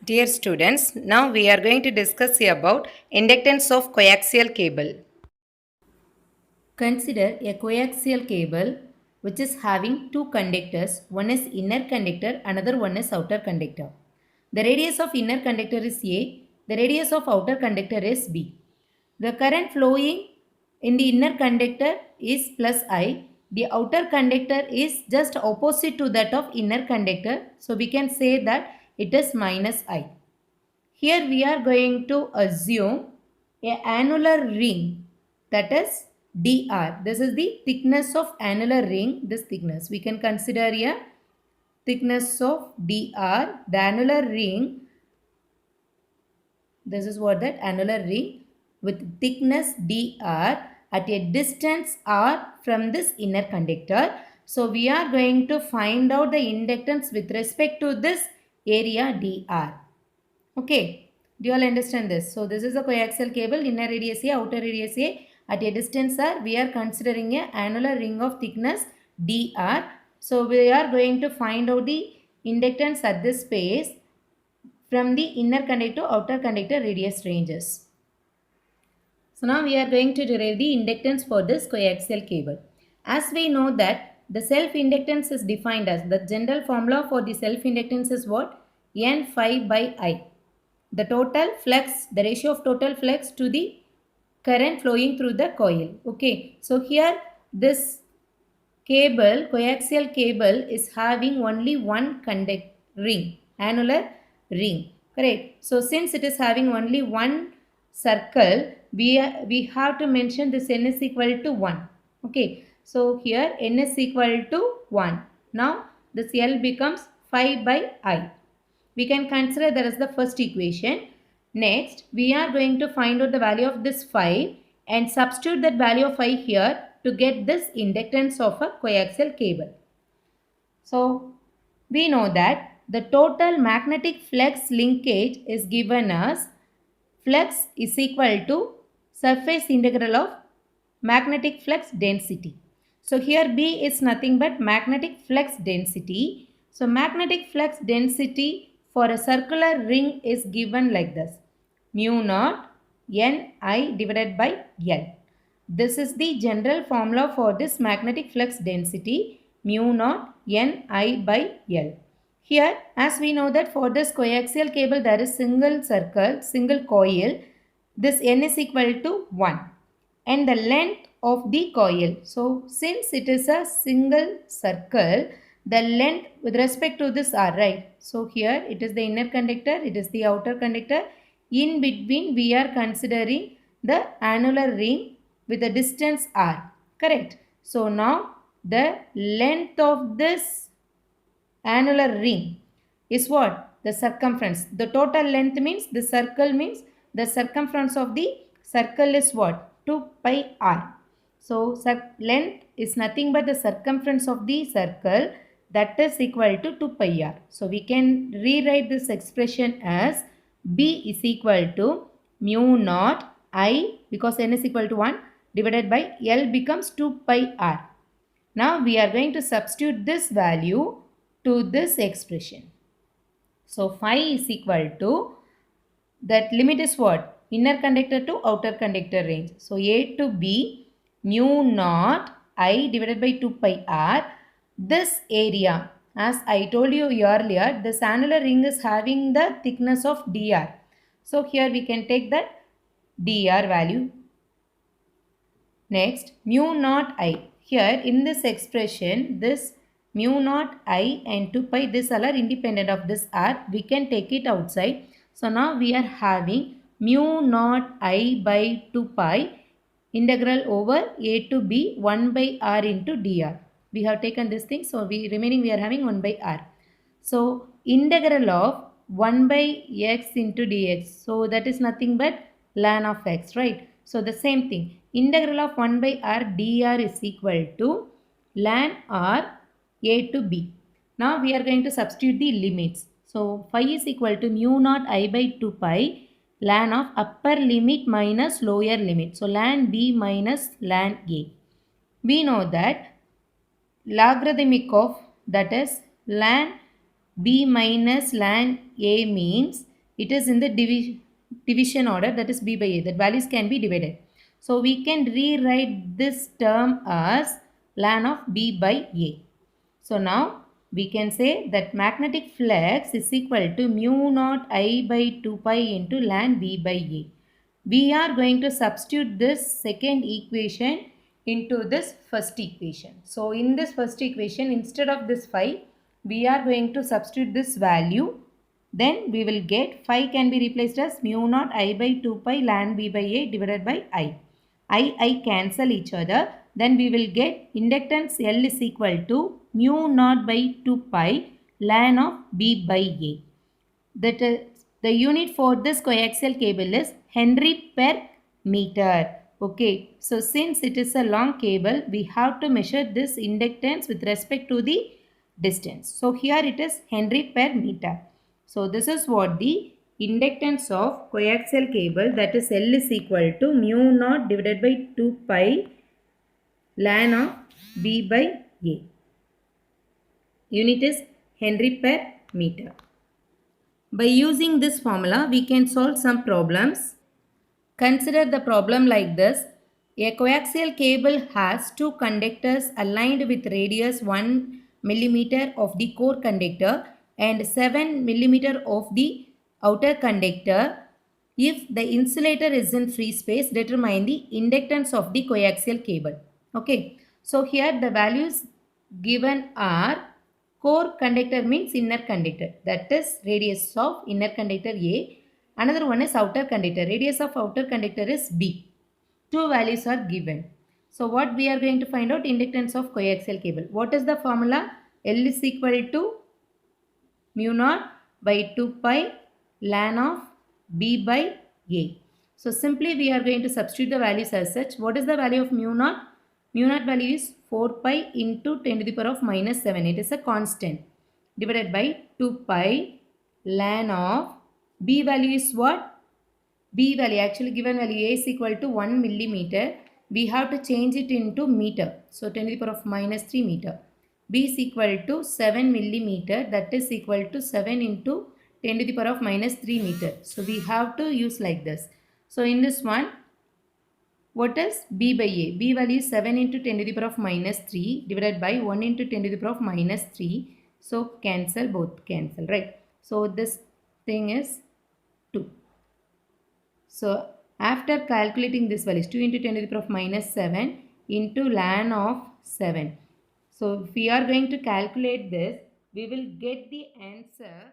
Dear students, now we are going to discuss about inductance of coaxial cable. Consider a coaxial cable which is having two conductors. One is inner conductor, another one is outer conductor. The radius of inner conductor is A, the radius of outer conductor is B. The current flowing in the inner conductor is plus I. The outer conductor is just opposite to that of inner conductor. So we can say that it is minus I. Here we are going to assume a annular ring, that is dr. This is the thickness of annular ring, this thickness. We can consider a thickness of dr, the annular ring. This is what that annular ring with thickness dr at a distance r from this inner conductor. So we are going to find out the inductance with respect to this area dr. Okay, do you all understand this? So this is a coaxial cable, inner radius A, outer radius A. At a distance R, we are considering a annular ring of thickness dr. So we are going to find out the inductance at this space from the inner conductor to outer conductor radius ranges. So now we are going to derive the inductance for this coaxial cable. As we know that the self-inductance is defined as, the general formula for the self-inductance is what? N phi by I. The total flux, the ratio of total flux to the current flowing through the coil. Okay, so here this cable, coaxial cable is having only one conduct ring, annular ring. Correct. So since it is having only one circle, we have to mention this n is equal to 1. Okay. So here n is equal to 1. Now this L becomes 5 by I. We can consider that as the first equation. Next, we are going to find out the value of this 5 and substitute that value of 5 here to get this inductance of a coaxial cable. So, we know that the total magnetic flux linkage is given as flux is equal to surface integral of magnetic flux density. So here B is nothing but magnetic flux density. So magnetic flux density for a circular ring is given like this. Mu naught Ni divided by L. This is the general formula for this magnetic flux density, mu naught Ni by L. Here, as we know that for this coaxial cable there is single circle, single coil, this N is equal to 1 and the length of the coil. So, since it is a single circle, the length with respect to this R, right? So, here it is the inner conductor, it is the outer conductor. In between, we are considering the annular ring with a distance R, correct? So, now the length of this annular ring is what? The circumference. The total length means the circle means the circumference of the circle is what? 2 pi r. So length is nothing but the circumference of the circle, that is equal to 2 pi r. So we can rewrite this expression as B is equal to mu naught I, because n is equal to 1, divided by L becomes 2 pi r. Now we are going to substitute this value to this expression. So phi is equal to, that limit is what? Inner conductor to outer conductor range. So A to B mu naught I divided by 2 pi r. This area, as I told you earlier, this annular ring is having the thickness of dr. So here we can take that dr value. Next, mu naught I. Here in this expression, this mu naught I and 2 pi, this all are independent of this r. We can take it outside. So now we are having mu naught I by 2 pi integral over A to B 1 by r into dr. We have taken this thing. So remaining we are having 1 by r. So integral of 1 by x into dx. So that is nothing but ln of x, right? So the same thing. Integral of 1 by r dr is equal to ln r A to B. Now we are going to substitute the limits. So phi is equal to mu naught I by 2 pi ln of upper limit minus lower limit. So ln B minus ln A. We know that logarithmic of, that is ln B minus ln A means It is in the division order, that is b by a, that values can be divided. So we can rewrite this term as ln of b by a. So now we can say that magnetic flux is equal to mu naught I by 2 pi into ln b by a. We are going to substitute this second equation into this first equation. So in this first equation, instead of this phi, we are going to substitute this value. Then we will get phi can be replaced as mu naught I by 2 pi ln b by a divided by I. I cancel each other. Then we will get inductance L is equal to mu naught by 2 pi ln of b by a. That is, the unit for this coaxial cable is Henry per meter. Okay, so since it is a long cable, we have to measure this inductance with respect to the distance. So here it is Henry per meter. So this is what the inductance of coaxial cable, that is L is equal to mu naught divided by 2 pi ln of B by A. Unit is Henry per meter. By using this formula, we can solve some problems. Consider the problem like this. A coaxial cable has two conductors aligned with radius 1 millimeter of the core conductor and 7 millimeter of the outer conductor. If the insulator is in free space, determine the inductance of the coaxial cable. Okay. So here the values given are core conductor means inner conductor, that is radius of inner conductor A. Another one is outer conductor. Radius of outer conductor is B. Two values are given. So what we are going to find out? Inductance of coaxial cable. What is the formula? L is equal to mu naught by 2 pi ln of B by A. So simply we are going to substitute the values as such. What is the value of mu naught? Mu naught value is 4 pi into 10 to the power of minus 7. It is a constant. Divided by 2 pi ln of B value is what? B value, actually given value A is equal to 1 millimeter. We have to change it into meter. So 10 to the power of minus 3 meter. B is equal to 7 millimeter, that is equal to 7 into 10 to the power of minus 3 meter. So we have to use like this. So in this one, what is B by A? B value is 7 into 10 to the power of minus 3 divided by 1 into 10 to the power of minus 3. So cancel, both cancel, right? So this thing is 2. So after calculating this value, 2 into 10 to the power of minus 7 into ln of 7. So if we are going to calculate this, we will get the answer